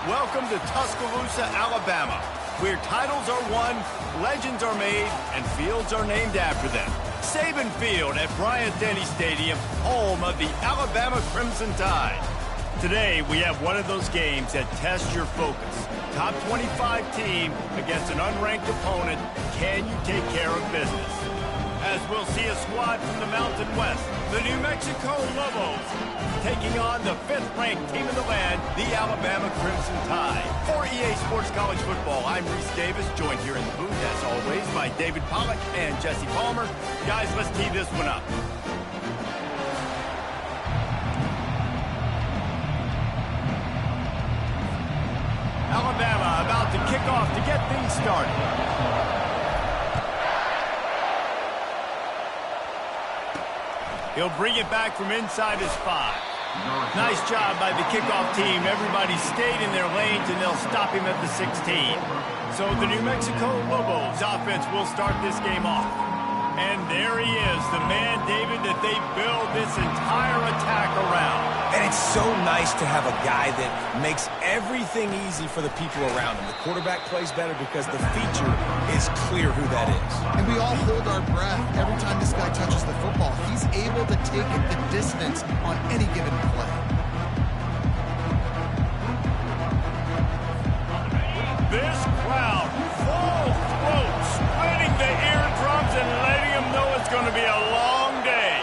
Welcome to Tuscaloosa, Alabama, where titles are won, legends are made, and fields are named after them. Saban Field at Bryant-Denny Stadium, home of the Alabama Crimson Tide. Today, we have one of those games that tests your focus. Top 25 team against an unranked opponent. Can you take care of business? As we'll see a squad from the Mountain West, the New Mexico Lobos, taking on the 5th-ranked team in the land, the Alabama Crimson Tide. For EA Sports College Football, I'm Reese Davis, joined here in the booth, as always, by David Pollack and Jesse Palmer. Guys, let's tee this one up. Alabama about to kick off to get things started. He'll bring it back from inside his 5. Nice job by the kickoff team. Everybody stayed in their lanes, and they'll stop him at the 16. So the New Mexico Lobos offense will start this game off. And there he is, the man, David, that they build this entire attack around. And it's so nice to have a guy that makes everything easy for the people around him. The quarterback plays better because the feature is clear who that is. And we all hold our breath every time this guy touches the football. He's able to take it the distance on any given play. This crowd, full throat, splitting the eardrums and letting them know it's going to be a long day.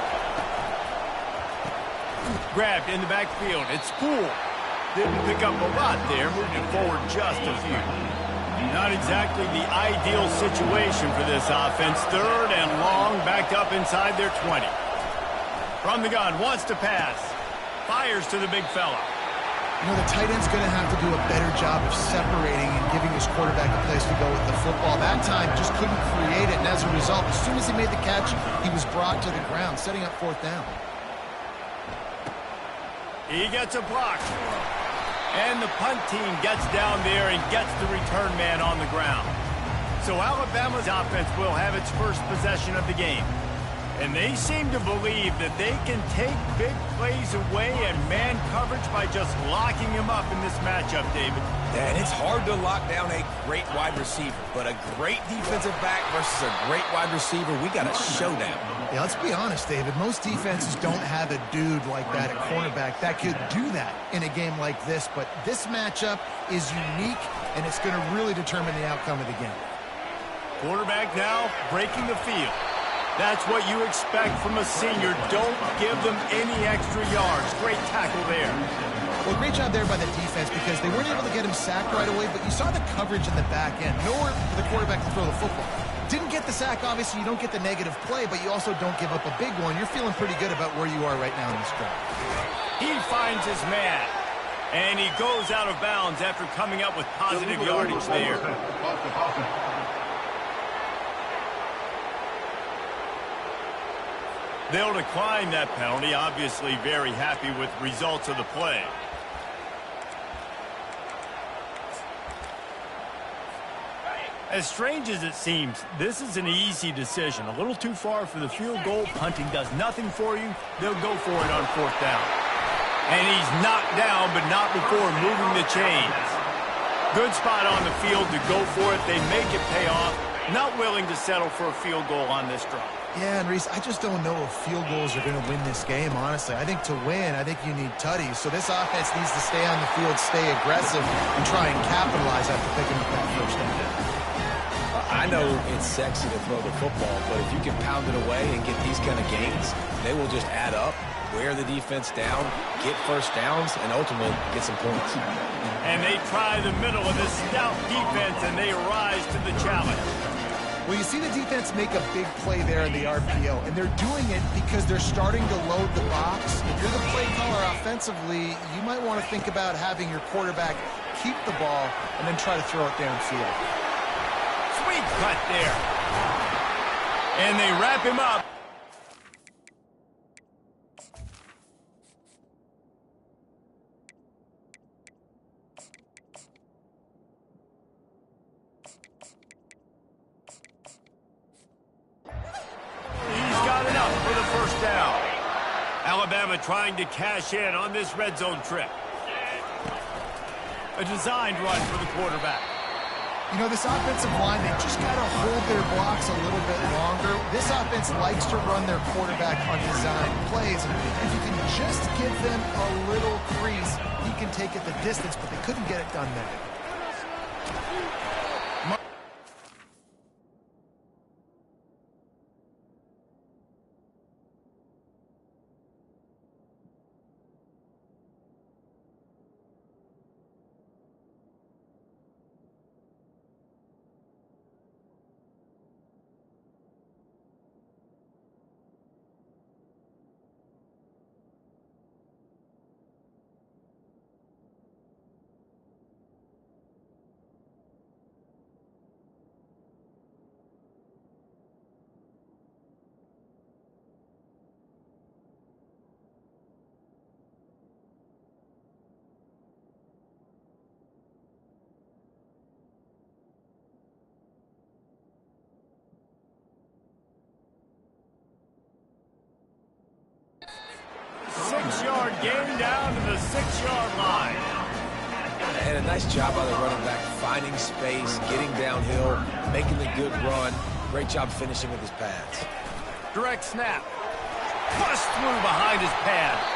Grabbed in the backfield. It's Poole. Didn't pick up a lot there. Moved it forward just a few. Not exactly the ideal situation for this offense. 3rd and long, backed up inside their 20. From the gun, wants to pass. Fires to the big fella. You know, the tight end's going to have to do a better job of separating and giving his quarterback a place to go with the football. That time just couldn't create it, and as a result, as soon as he made the catch, he was brought to the ground, setting up 4th down. He gets a block. And the punt team gets down there and gets the return man on the ground. So Alabama's offense will have its first possession of the game. And they seem to believe that they can take big plays away and man coverage by just locking him up in this matchup, David. And it's hard to lock down a great wide receiver, but a great defensive back versus a great wide receiver, we got a showdown. Yeah, let's be honest, David. Most defenses don't have a dude like that at cornerback that could do that in a game like this, but this matchup is unique, and it's going to really determine the outcome of the game. Quarterback now breaking the field. That's what you expect from a senior. Don't give them any extra yards. Great tackle there. Well, great job there by the defense because they weren't able to get him sacked right away, but you saw the coverage in the back end. Nowhere for the quarterback to throw the football. Didn't get the sack, obviously. You don't get the negative play, but you also don't give up a big one. You're feeling pretty good about where you are right now in this drive. He finds his man, and he goes out of bounds after coming up with positive yardage there. They'll decline that penalty, obviously very happy with results of the play. As strange as it seems, this is an easy decision. A little too far for the field goal. Punting does nothing for you. They'll go for it on 4th down. And he's knocked down, but not before moving the chains. Good spot on the field to go for it. They make it pay off. Not willing to settle for a field goal on this drive. Yeah, and Reese, I just don't know if field goals are going to win this game, honestly. I think to win, I think you need tutties. So this offense needs to stay on the field, stay aggressive, and try and capitalize after picking up that 1st down. I know it's sexy to throw the football, but if you can pound it away and get these kind of gains, they will just add up, wear the defense down, get 1st downs, and ultimately get some points. And they try the middle of this stout defense, and they rise to the challenge. Well, you see the defense make a big play there in the RPO, and they're doing it because they're starting to load the box. If you're the play caller offensively, you might want to think about having your quarterback keep the ball and then try to throw it downfield. Sweet cut there. And they wrap him up. Alabama trying to cash in on this red zone trip. A designed run for the quarterback. You know, this offensive line, they just got to hold their blocks a little bit longer. This offense likes to run their quarterback on design plays. And if you can just give them a little crease, he can take it the distance, but they couldn't get it done there. Six-yard gain down to the 6-yard line. And a nice job by the running back, finding space, getting downhill, making the good run. Great job finishing with his pads. Direct snap. Bust through behind his pad.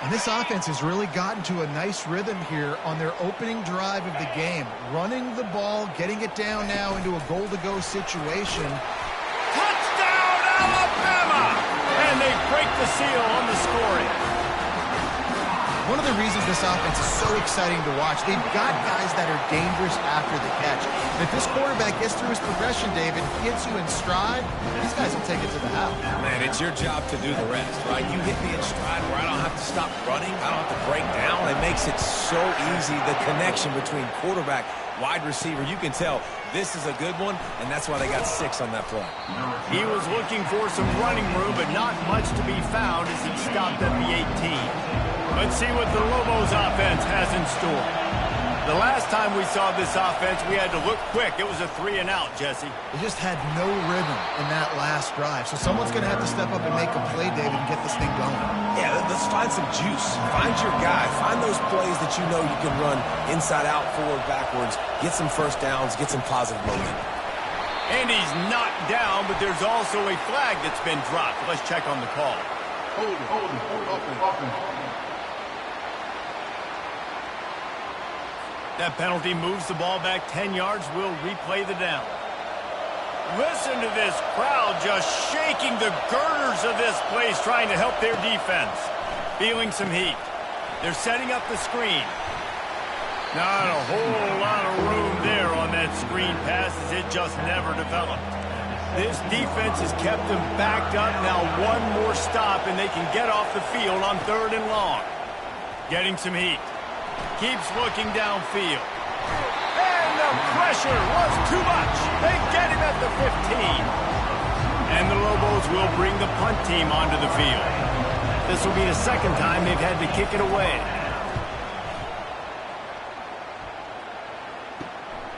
And this offense has really gotten to a nice rhythm here on their opening drive of the game. Running the ball, getting it down now into a goal-to-go situation. Touchdown, Alabama! And they break the seal on the scoring. One of the reasons this offense is so exciting to watch, they've got guys that are dangerous after the catch. And if this quarterback gets through his progression, David, gets you in stride, these guys will take it to the house. Man, it's your job to do the rest, right? You hit me in stride where I don't have to stop running. I don't have to break down. It makes it so easy, the connection between quarterback, wide receiver. You can tell this is a good one, and that's why they got 6 on that play. He was looking for some running room, but not much to be found as he stopped at the 18. Let's see what the Lobos offense has in store. The last time we saw this offense, we had to look quick. It was a 3-and-out, Jesse. They just had no rhythm in that last drive. So someone's going to have to step up and make a play, David, and get this thing going. Yeah, let's find some juice. Find your guy. Find those plays that you know you can run inside out, forward, backwards. Get some first downs. Get some positive momentum. And he's knocked down, but there's also a flag that's been dropped. Let's check on the call. Hold it. That penalty moves the ball back 10 yards. We'll replay the down. Listen to this crowd just shaking the girders of this place, trying to help their defense. Feeling some heat. They're setting up the screen. Not a whole lot of room there on that screen pass, as it just never developed. This defense has kept them backed up. Now one more stop, and they can get off the field on 3rd and long. Getting some heat. Keeps looking downfield. And the pressure was too much. They get him at the 15. And the Lobos will bring the punt team onto the field. This will be the second time they've had to kick it away.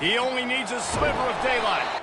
He only needs a sliver of daylight.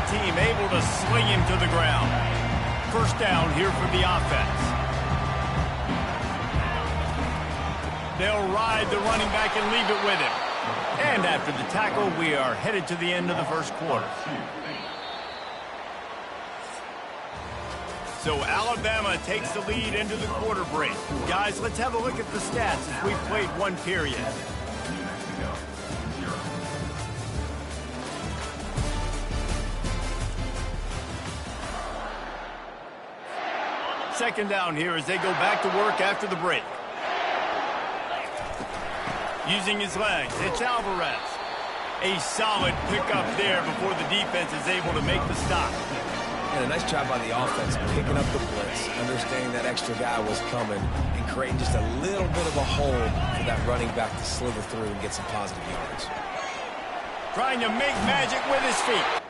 Team able to sling him to the ground. First down here for the offense. They'll ride the running back and leave it with him. And after the tackle, we are headed to the end of the first quarter. So Alabama takes the lead into the quarter break. Guys, let's have a look at the stats as we've played one period. Second down here as they go back to work after the break. Using his legs, it's Alvarez. A solid pickup there before the defense is able to make the stop. And a nice job by the offense picking up the blitz, understanding that extra guy was coming, and creating just a little bit of a hole for that running back to slither through and get some positive yards. Trying to make magic with his feet.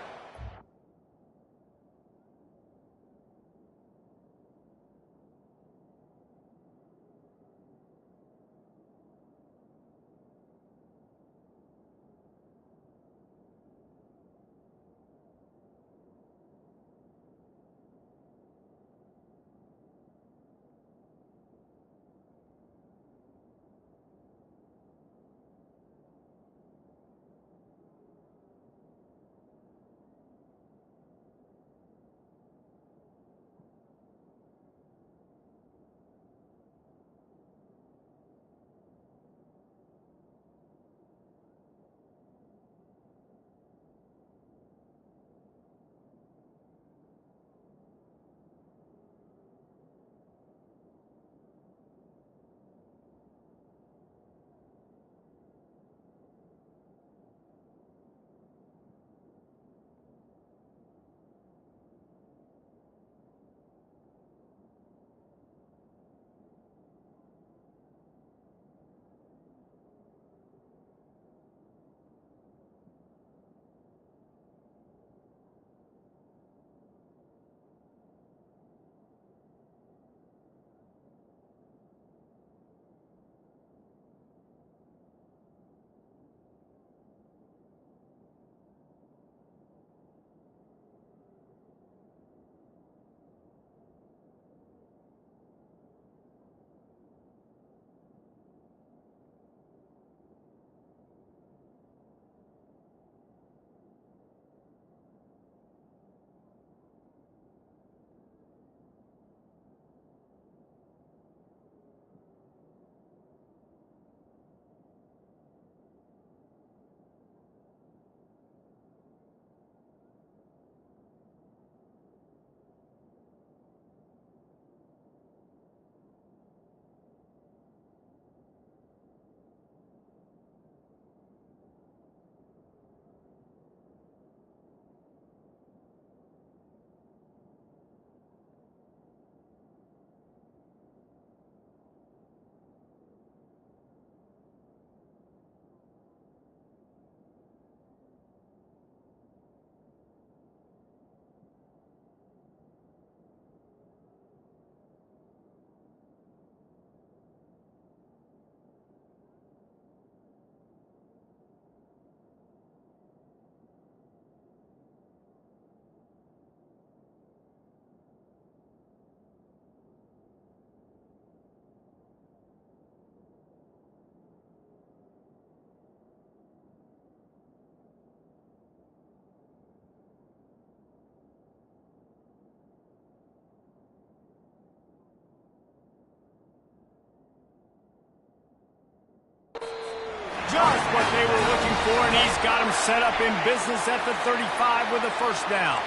Just what they were looking for, and he's got him set up in business at the 35 with a first down.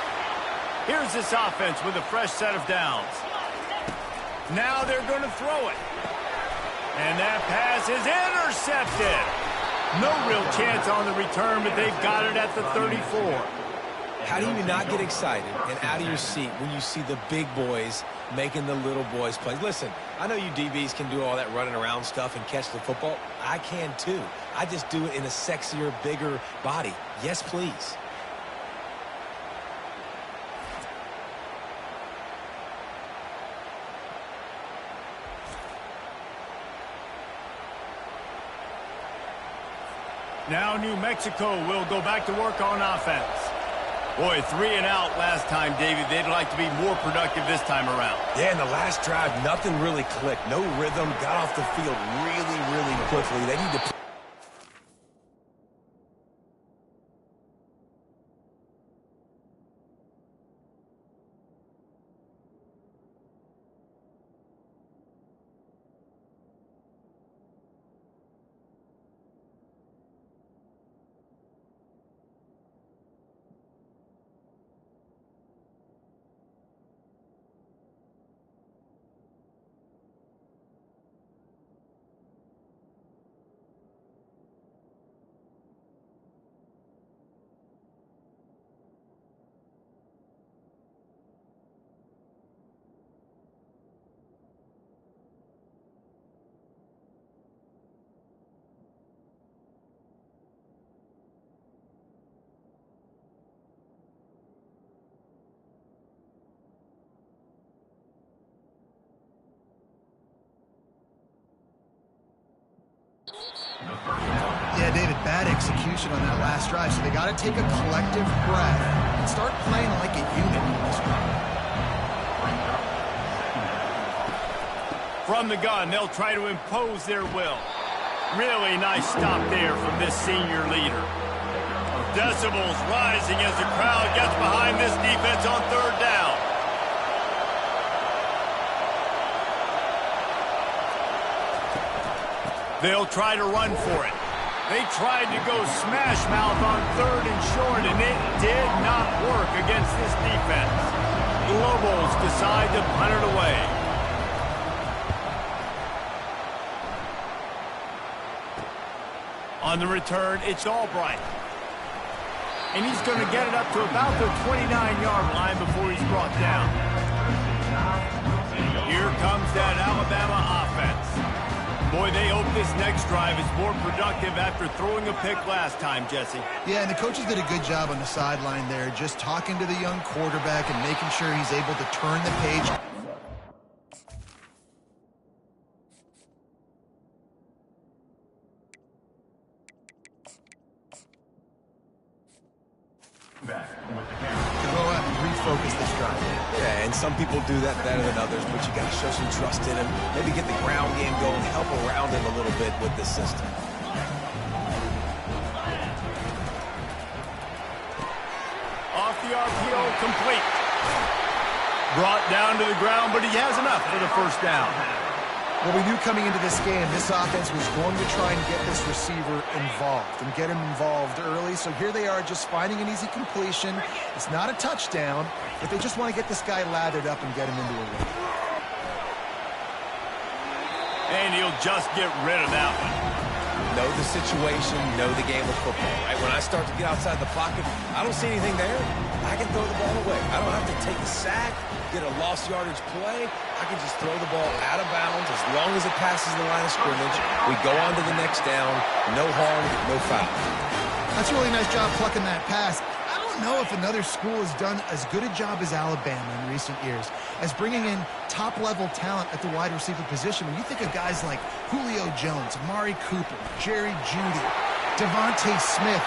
Here's this offense with a fresh set of downs. Now they're going to throw it. And that pass is intercepted. No real chance on the return, but they've got it at the 34. How do you not get excited and out of your seat when you see the big boys making the little boys play? Listen, I know you DBs can do all that running around stuff and catch the football. I can too. I just do it in a sexier, bigger body. Yes, please. Now New Mexico will go back to work on offense. Boy, 3 and out last time, David. They'd like to be more productive this time around. Yeah, in the last drive, nothing really clicked. No rhythm. Got off the field really, really quickly. They need to... Yeah, David, bad execution on that last drive, so they got to take a collective breath and start playing like a unit in this one. From the gun, they'll try to impose their will. Really nice stop there from this senior leader. Decibels rising as the crowd gets behind this defense on third down. They'll try to run for it. They tried to go smash mouth on third and short, and it did not work against this defense. The Lobos decide to punt it away. On the return, it's Albright. And he's going to get it up to about the 29-yard line before he's brought down. Here comes that Alabama offense. Boy, they hope this next drive is more productive after throwing a pick last time, Jesse. Yeah, and the coaches did a good job on the sideline there, just talking to the young quarterback and making sure he's able to turn the page. Go out and refocus this drive. Yeah, and some people do that better than others, but you got to show some trust in him. Maybe get the ground game going, help around him a little bit with this system. Off the RPO, complete. Brought down to the ground, but he has enough for the first down. Well, we knew coming into this game, this offense was going to try and get this receiver involved and get him involved early. So here they are just finding an easy completion. It's not a touchdown, but they just want to get this guy lathered up and get him into a rhythm. And he'll just get rid of that one. Know the situation, know the game of football, right? When I start to get outside the pocket, I don't see anything there. I can throw the ball away. I don't have to take a sack, get a lost yardage play. I can just throw the ball out of bounds as long as it passes the line of scrimmage. We go on to the next down. No harm, no foul. That's a really nice job plucking that pass. I don't know if another school has done as good a job as Alabama in recent years as bringing in top-level talent at the wide receiver position. When you think of guys like Julio Jones, Amari Cooper, Jerry Jeudy, Devontae Smith,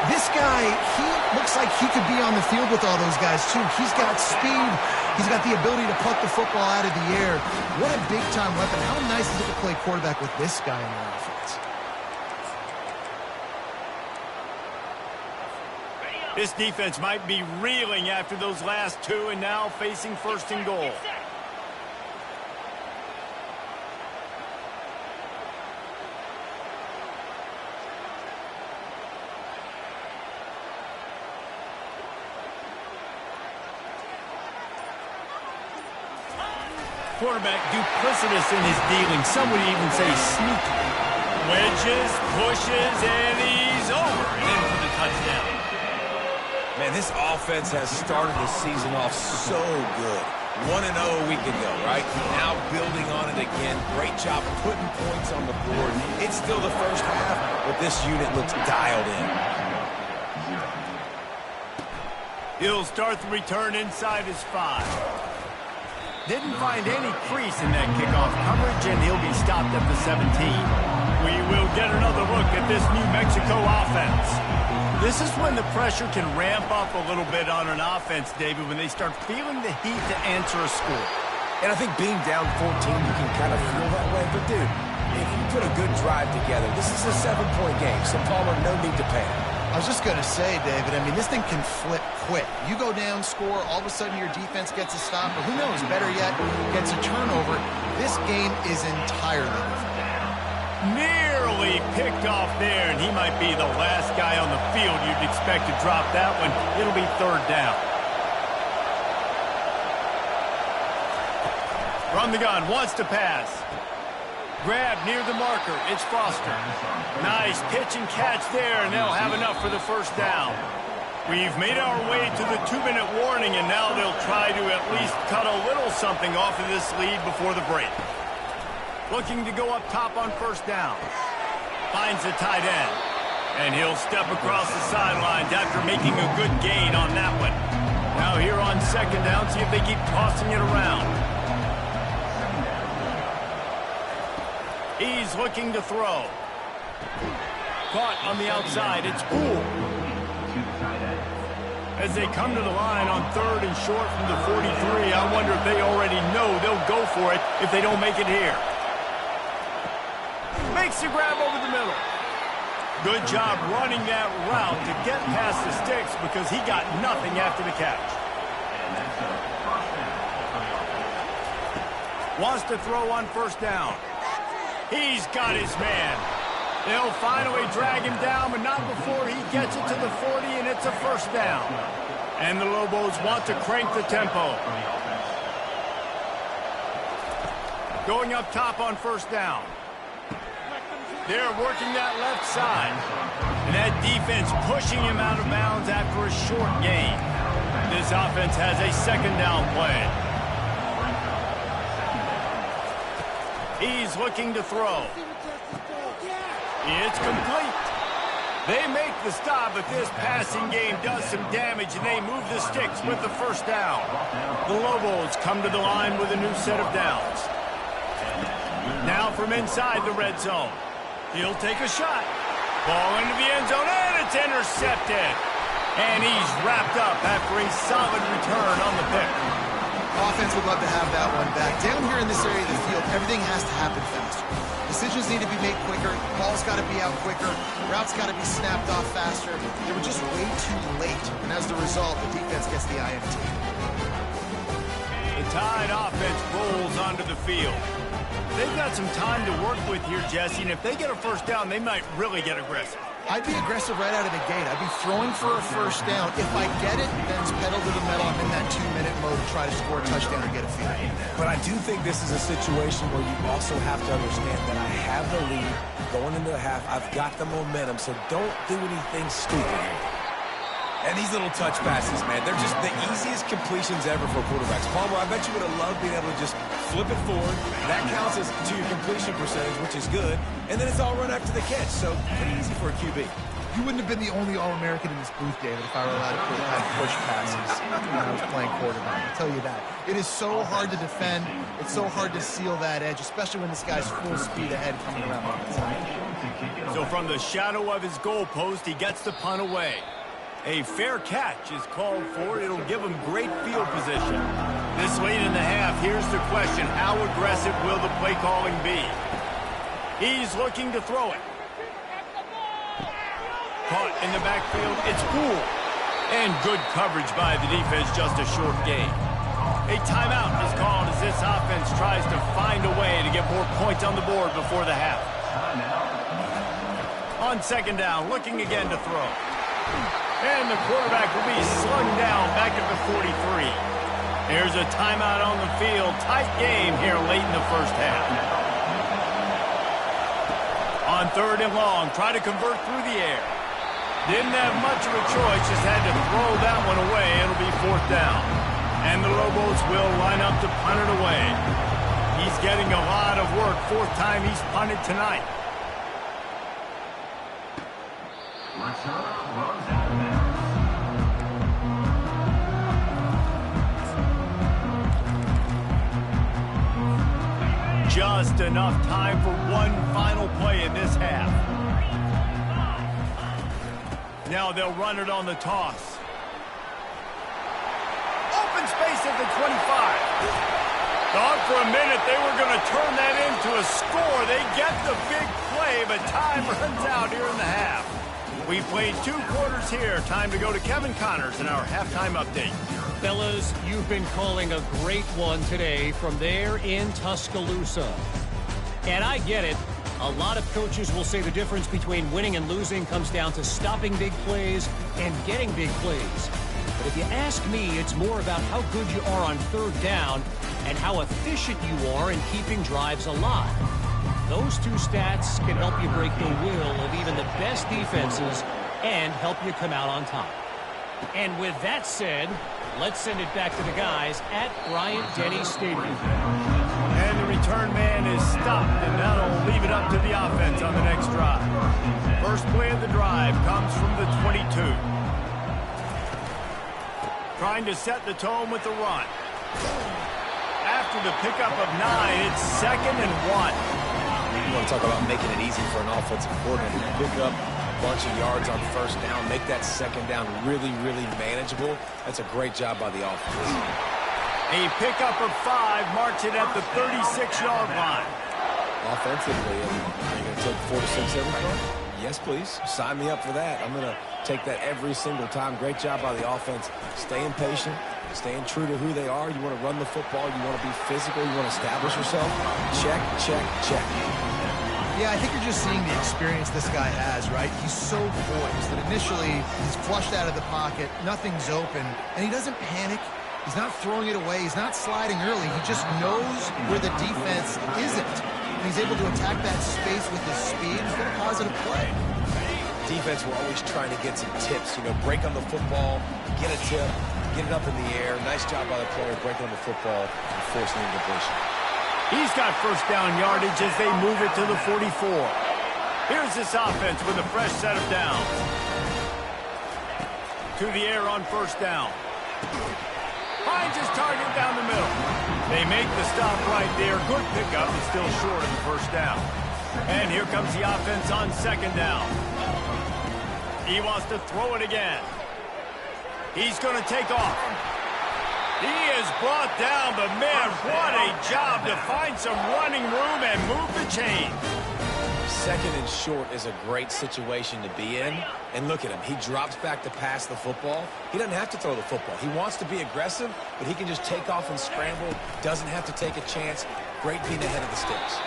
this guy, he looks like he could be on the field with all those guys, too. He's got speed. He's got the ability to pluck the football out of the air. What a big-time weapon. How nice is it to play quarterback with this guy in your offense? This defense might be reeling after those last two and now facing first and goal. quarterback duplicitous in his dealing. Some would even say sneaky. Wedges, pushes, and he's over and in for the touchdown. Man, this offense has started the season off so good. 1-0 a week ago, right? Now building on it again. Great job putting points on the board. It's still the first half, but this unit looks dialed in. He'll start the return inside his 5. Didn't find any crease in that kickoff coverage, and he'll be stopped at the 17. We will get another look at this New Mexico offense. This is when the pressure can ramp up a little bit on an offense, David, when they start feeling the heat to answer a score. And I think being down 14, you can kind of feel that way. But, dude, if you put a good drive together, this is a 7-point game, so Palmer, no need to panic. I was just going to say, David, I mean, this thing can flip quick. You go down, score, all of a sudden your defense gets a stop, or who knows, better yet, gets a turnover. This game is entirely different. Nearly picked off there, and he might be the last guy on the field you'd expect to drop that one. It'll be 3rd down. From the gun, wants to pass. Grab near the marker. It's Foster. Nice pitch and catch there, and they'll have enough for the 1st down. We've made our way to the 2-minute warning, and now they'll try to at least cut a little something off of this lead before the break. Looking to go up top on 1st down. Finds the tight end. And he'll step across the sidelines after making a good gain on that one. Now here on 2nd down, see if they keep tossing it around. He's looking to throw. Caught on the outside. It's Poole. As they come to the line on 3rd and short from the 43, I wonder if they already know they'll go for it if they don't make it here. Makes the grab over the middle. Good job running that route to get past the sticks because he got nothing after the catch. Wants to throw on 1st down. He's got his man. They'll finally drag him down, but not before he gets it to the 40, and it's a 1st down. And the Lobos want to crank the tempo. Going up top on 1st down. They're working that left side. And that defense pushing him out of bounds after a short gain. This offense has a 2nd down play. He's looking to throw. It's complete. They make the stop, but this passing game does some damage, and they move the sticks with the 1st down. The Lobos come to the line with a new set of downs. Now from inside the red zone. He'll take a shot. Ball into the end zone, and it's intercepted. And he's wrapped up after a solid return on the pick. Offense would love to have that one back. Down here in this area of the field, everything has to happen faster. Decisions need to be made quicker. Ball's got to be out quicker. Routes got to be snapped off faster. They were just way too late. And as the result, the defense gets the INT. The Tide offense rolls onto the field. They've got some time to work with here, Jesse, and if they get a 1st down, they might really get aggressive. I'd be aggressive right out of the gate. I'd be throwing for a 1st down. If I get it, then it's pedal to the metal. I'm in that 2-minute mode to try to score a touchdown or get a field. But I do think this is a situation where you also have to understand that I have the lead going into the half. I've got the momentum, so don't do anything stupid. And these little touch passes, man, they're just the easiest completions ever for quarterbacks. Palmer, I bet you would have loved being able to just flip it forward. That counts as to your completion percentage, which is good. And then it's all run after the catch, so pretty easy for a QB. You wouldn't have been the only All-American in this booth, David, if I were allowed to have push passes when I was playing quarterback. I'll tell you that. It is so hard to defend. It's so hard to seal that edge, especially when this guy's full speed ahead coming around the outside. So from the shadow of his goalpost, he gets the punt away. A fair catch is called for. It'll give him great field position. This late in the half, here's the question. How aggressive will the play calling be? He's looking to throw it. Caught in the backfield. It's Poole. And good coverage by the defense, just a short gain. A timeout is called as this offense tries to find a way to get more points on the board before the half. On 2nd down, looking again to throw. And the quarterback will be slung down back at the 43. Here's a timeout on the field. Tight game here late in the first half. On 3rd and long, try to convert through the air. Didn't have much of a choice, just had to throw that one away. It'll be 4th down. And the Lobos will line up to punt it away. He's getting a lot of work. 4th time he's punted tonight. Just enough time for one final play in this half. Now they'll run it on the toss. Open space at the 25. Thought for a minute they were going to turn that into a score. They get the big play, but time runs out here in the half. We played 2 quarters here. Time to go to Kevin Connors in our halftime update. Fellas, you've been calling a great one today from there in Tuscaloosa. And I get it. A lot of coaches will say the difference between winning and losing comes down to stopping big plays and getting big plays. But if you ask me, it's more about how good you are on 3rd down and how efficient you are in keeping drives alive. Those 2 stats can help you break the will of even the best defenses and help you come out on top. And with that said, let's send it back to the guys at Bryant-Denny Stadium. And the return man is stopped, and that'll leave it up to the offense on the next drive. First play of the drive comes from the 22. Trying to set the tone with the run. After the pickup of 9, it's 2nd and 1. You want to talk about making it easy for an offensive coordinator to pick up a bunch of yards on 1st down, make that 2nd down really, really manageable. That's a great job by the offense. A pickup of 5 marks it at the 36-yard line. Offensively, are you going to take 4 to 6 every time? Yes, please. Sign me up for that. I'm going to take that every single time. Great job by the offense. Staying patient, staying true to who they are. You want to run the football. You want to be physical. You want to establish yourself. Check, check, check. Yeah, I think you're just seeing the experience this guy has, right? He's so poised that initially he's flushed out of the pocket, nothing's open, and he doesn't panic. He's not throwing it away. He's not sliding early. He just knows where the defense isn't. And he's able to attack that space with his speed and get a positive play. Defense, we're always trying to get some tips. You know, break on the football, get a tip, get it up in the air. Nice job by the player breaking on the football and forcing the incompletion. He's got 1st down yardage as they move it to the 44. Here's this offense with a fresh set of downs. To the air on 1st down. Finds his target down the middle. They make the stop right there. Good pickup, but still short of the 1st down. And here comes the offense on 2nd down. He wants to throw it again. He's going to take off. He is brought down, but man, what a job to find some running room and move the chain. 2nd and short is a great situation to be in. And look at him. He drops back to pass the football. He doesn't have to throw the football. He wants to be aggressive, but he can just take off and scramble. Doesn't have to take a chance. Great being ahead of the sticks.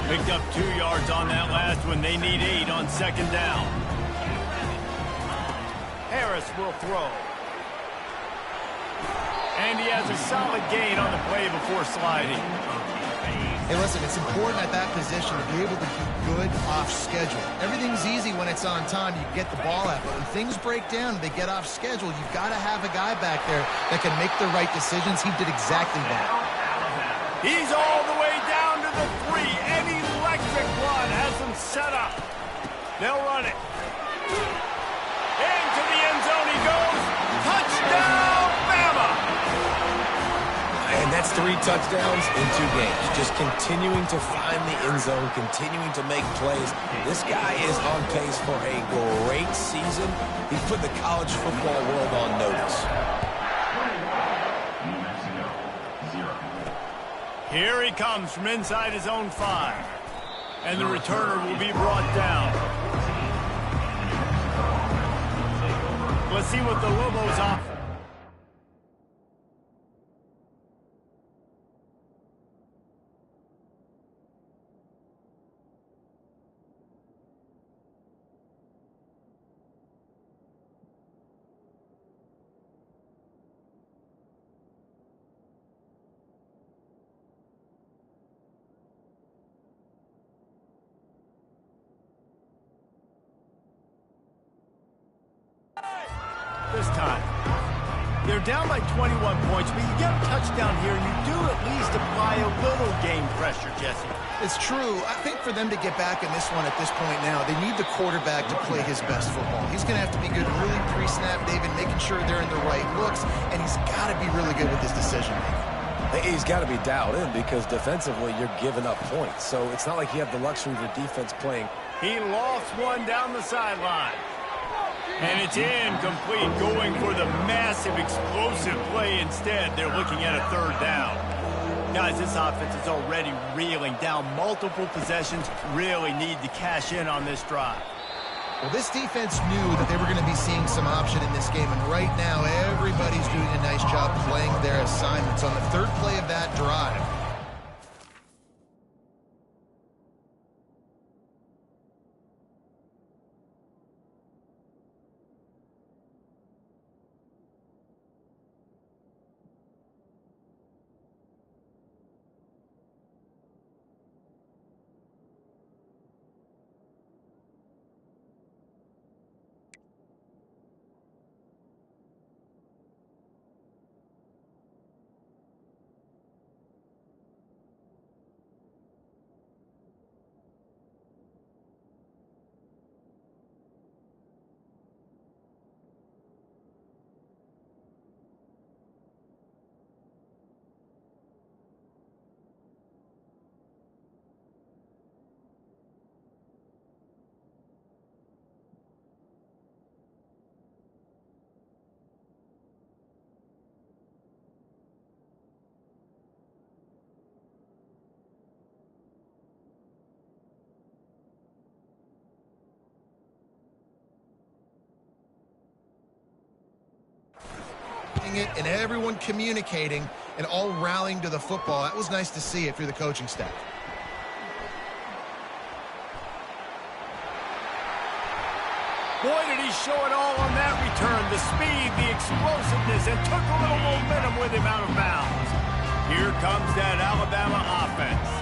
Picked up 2 yards on that last one. They need 8 on 2nd down. Harris will throw. And he has a solid gain on the play before sliding. Hey, listen, it's important at that position to be able to be good off schedule. Everything's easy when it's on time. You get the ball out. But when things break down and they get off schedule, you've got to have a guy back there that can make the right decisions. He did exactly that. He's all the way down to the 3. An electric run has them set up. They'll run it. Into the end zone he goes. Touchdown, Bama! And that's 3 touchdowns in 2 games. Just continuing to find the end zone, continuing to make plays. This guy is on pace for a great season. He's put the college football world on notice. Here he comes from inside his own 5. And the returner will be brought down. Let's see what the Lobos offer. this time. They're down by 21 points, but you get a touchdown here, and you do at least apply a little game pressure, Jesse. It's true. I think for them to get back in this one at this point now, they need the quarterback to play his best football. He's going to have to be good really pre-snap, David, making sure they're in the right looks, and he's got to be really good with his decision-making. He's got to be dialed in because defensively you're giving up points. So it's not like you have the luxury of your defense playing. He lost one down the sideline. And it's incomplete, going for the massive explosive play instead. They're looking at a third down. Guys, this offense is already reeling down multiple possessions. Really need to cash in on this drive. Well, this defense knew that they were going to be seeing some option in this game, and right now everybody's doing a nice job playing their assignments on the third play of that drive. It and everyone communicating and all rallying to the football. That was nice to see if you're the coaching staff. Boy, did he show it all on that return. The speed, the explosiveness, and took a little momentum with him out of bounds. Here comes that Alabama offense.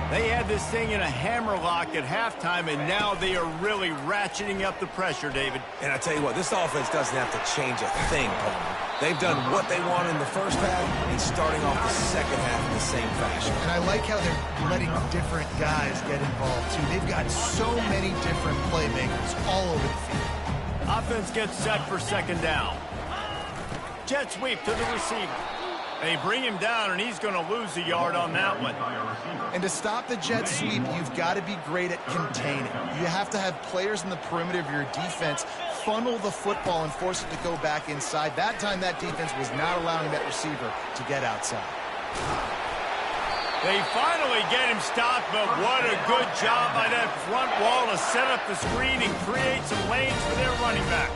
They had this thing in a hammerlock at halftime, and now they are really ratcheting up the pressure, David. And I tell you what, this offense doesn't have to change a thing, Paul. They've done what they want in the first half and starting off the second half in the same fashion. And I like how they're letting different guys get involved, too. They've got so many different playmakers all over the field. Offense gets set for second down. Jet sweep to the receiver. They bring him down, and he's going to lose a yard on that one. And to stop the jet sweep, you've got to be great at containing. You have to have players in the perimeter of your defense funnel the football and force it to go back inside. That time, that defense was not allowing that receiver to get outside. They finally get him stopped, but what a good job by that front wall to set up the screen and create some lanes for their running back.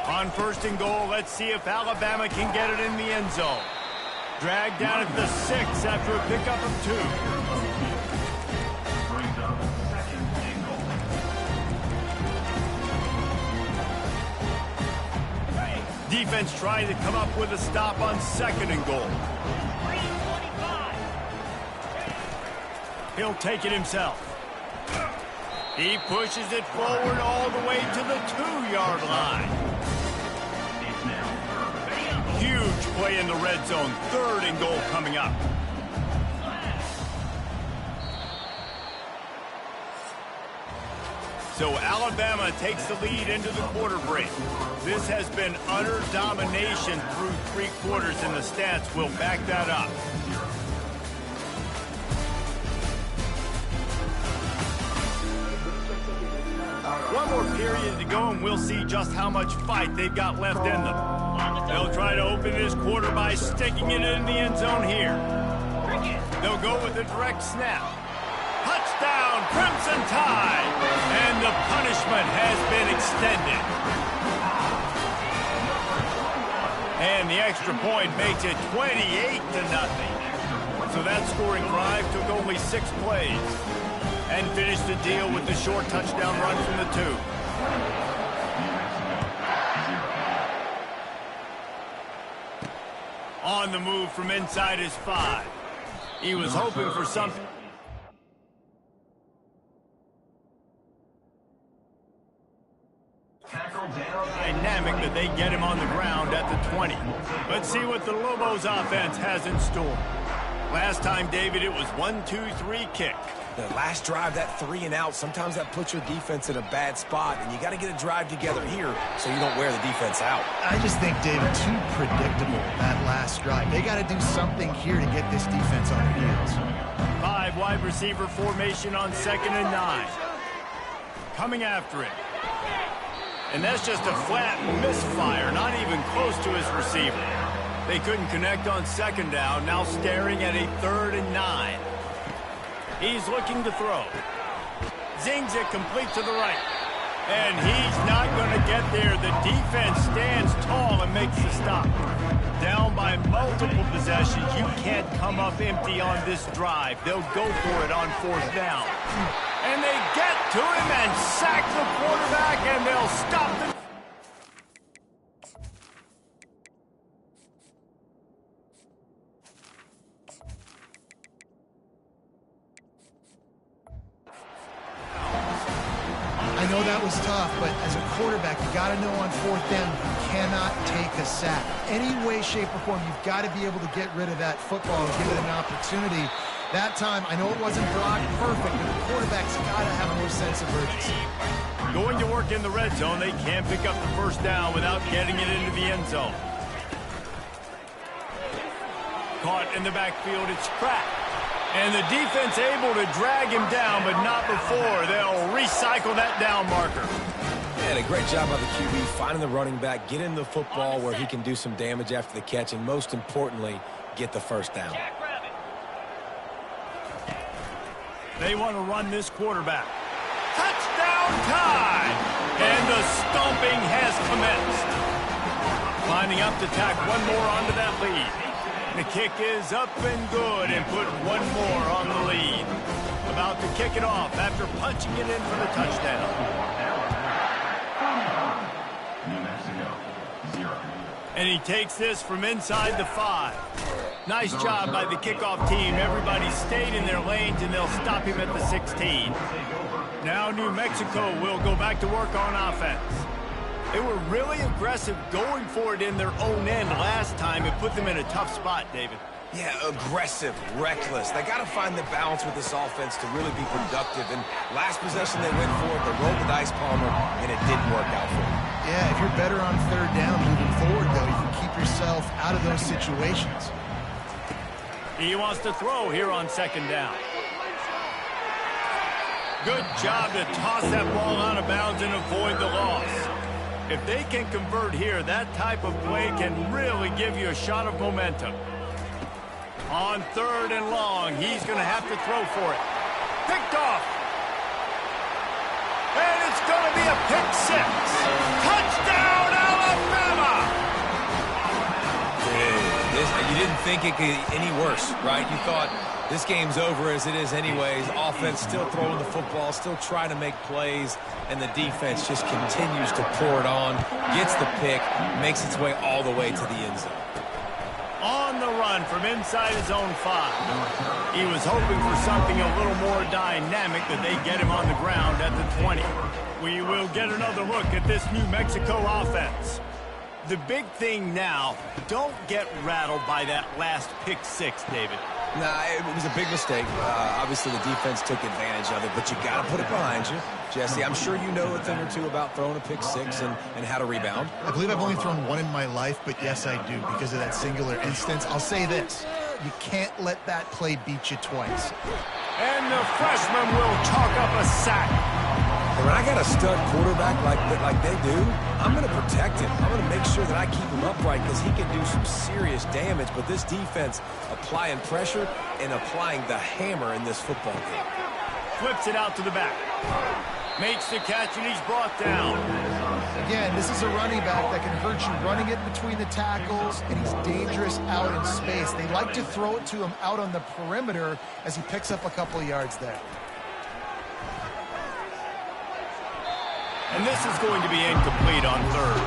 On first and goal, let's see if Alabama can get it in the end zone. Dragged down at the 6 after a pickup of 2. Defense trying to come up with a stop on second and goal. He'll take it himself. He pushes it forward all the way to the 2-yard line. Huge play in the red zone. Third and goal coming up. So Alabama takes the lead into the quarter break. This has been utter domination through 3 quarters, and the stats will back that up. One more period to go, and we'll see just how much fight they've got left in them. They'll try to open this quarter by sticking it in the end zone here. They'll go with a direct snap. Touchdown, Crimson Tide! And the punishment has been extended. And the extra point makes it 28-0. So that scoring drive took only 6 plays. And finished the deal with the short touchdown run from the 2. On the move from inside his 5. He was hoping for something. Tackle Dynamic that they get him on the ground at the 20. Let's see what the Lobos offense has in store. Last time, David, it was 1-2-3 kick. The last drive, that 3 and out, sometimes that puts your defense in a bad spot, and you got to get a drive together here so you don't wear the defense out. I just think, David, too predictable, that last drive. They got to do something here to get this defense on their heels. 5 wide receiver formation on 2nd and 9. Coming after it. And that's just a flat misfire, not even close to his receiver. They couldn't connect on 2nd down, now staring at a 3rd and 9. He's looking to throw. Zings it complete to the right. And he's not going to get there. The defense stands tall and makes the stop. Down by multiple possessions. You can't come up empty on this drive. They'll go for it on 4th down. And they get to him and sack the quarterback, and they'll stop the... I know that was tough, but as a quarterback, you got to know on 4th down you cannot take a sack. Any way, shape, or form, you've got to be able to get rid of that football and give it an opportunity. That time, I know it wasn't blocked perfect, but the quarterback's got to have more sense of urgency. Going to work in the red zone, they can't pick up the 1st down without getting it into the end zone. Caught in the backfield, it's Pratt. And the defense able to drag him down, but not before. They'll recycle that down marker. And a great job by the QB finding the running back, get him the football where he can do some damage after the catch, and most importantly, get the 1st down. They want to run this quarterback. Touchdown time! And the stomping has commenced. Lining up to tack one more onto that lead. The kick is up and good and put one more on the lead. About to kick it off after punching it in for the touchdown. New Mexico, 0. And he takes this from inside the 5. Nice job by the kickoff team. Everybody stayed in their lanes, and they'll stop him at the 16. Now New Mexico will go back to work on offense. They were really aggressive going for it in their own end last time. It put them in a tough spot, David. Yeah, aggressive, reckless. They got to find the balance with this offense to really be productive. And last possession they went for it, they rolled the dice, Palmer, and it didn't work out for them. Yeah, if you're better on 3rd down moving forward, though, you can keep yourself out of those situations. He wants to throw here on 2nd down. Good job to toss that ball out of bounds and avoid the loss. If they can convert here, that type of play can really give you a shot of momentum. On 3rd and long, he's going to have to throw for it. Picked off. And it's going to be a pick 6. Touchdown, Alabama! You didn't think it could get any worse, right? You thought this game's over as it is anyways. Offense still throwing the football, still trying to make plays, and the defense just continues to pour it on, gets the pick, makes its way all the way to the end zone. On the run from inside his own 5. He was hoping for something a little more dynamic that they get him on the ground at the 20. We will get another look at this New Mexico offense. The big thing now, don't get rattled by that last pick 6, David. Nah, it was a big mistake. Obviously, the defense took advantage of it, but you got to put it behind you. Jesse, I'm sure you know a thing or two about throwing a pick 6 and how to rebound. I believe I've only thrown one in my life, but yes, I do, because of that singular instance. I'll say this. You can't let that play beat you twice. And the freshman will chalk up a sack. And when I got a stud quarterback like they do, I'm going to protect him. I'm going to make sure that I keep him upright because he can do some serious damage. But this defense applying pressure and applying the hammer in this football game. Flips it out to the back. Makes the catch, and he's brought down. Again, this is a running back that can hurt you running it between the tackles, and he's dangerous out in space. They like to throw it to him out on the perimeter as he picks up a couple of yards there. And this is going to be incomplete on 3rd.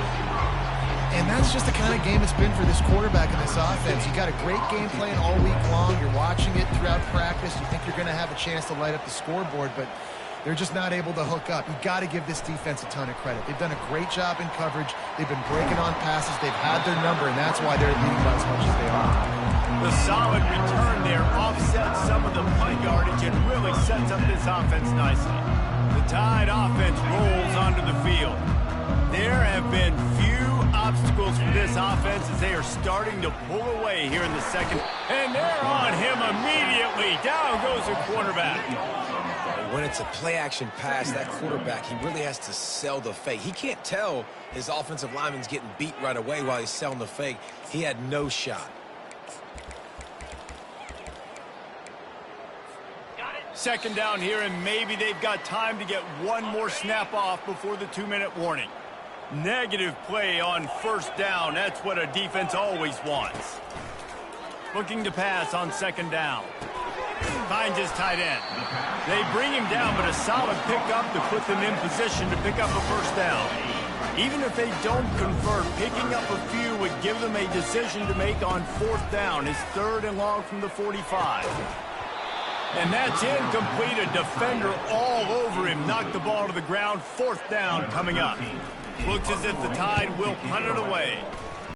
And that's just the kind of game it's been for this quarterback in this offense. You got a great game plan all week long. You're watching it throughout practice. You think you're going to have a chance to light up the scoreboard, but They're just not able to hook up. You got to give this defense a ton of credit. They've done a great job in coverage. They've been breaking on passes. They've had their number, and that's why they're leading by as much as they are. The solid return there offsets some of the punt yardage and really sets up this offense nicely. The Tide offense rolls onto the field. There have been few obstacles for this offense as they are starting to pull away here in the second. And they're on him immediately. Down goes the quarterback. When it's a play-action pass, that quarterback, he really has to sell the fake. He can't tell his offensive lineman's getting beat right away while he's selling the fake. He had no shot. Second down here, and maybe they've got time to get one more snap off before the 2-minute warning. Negative play on first down. That's what a defense always wants. Looking to pass on second down. Finds his tight end. They bring him down, but a solid pickup to put them in position to pick up a first down. Even if they don't convert, picking up a few would give them a decision to make on fourth down. His third and long from the 45. And that's incomplete. A defender all over him. Knocked the ball to the ground. Fourth down coming up. Looks as if the Tide will punt it away.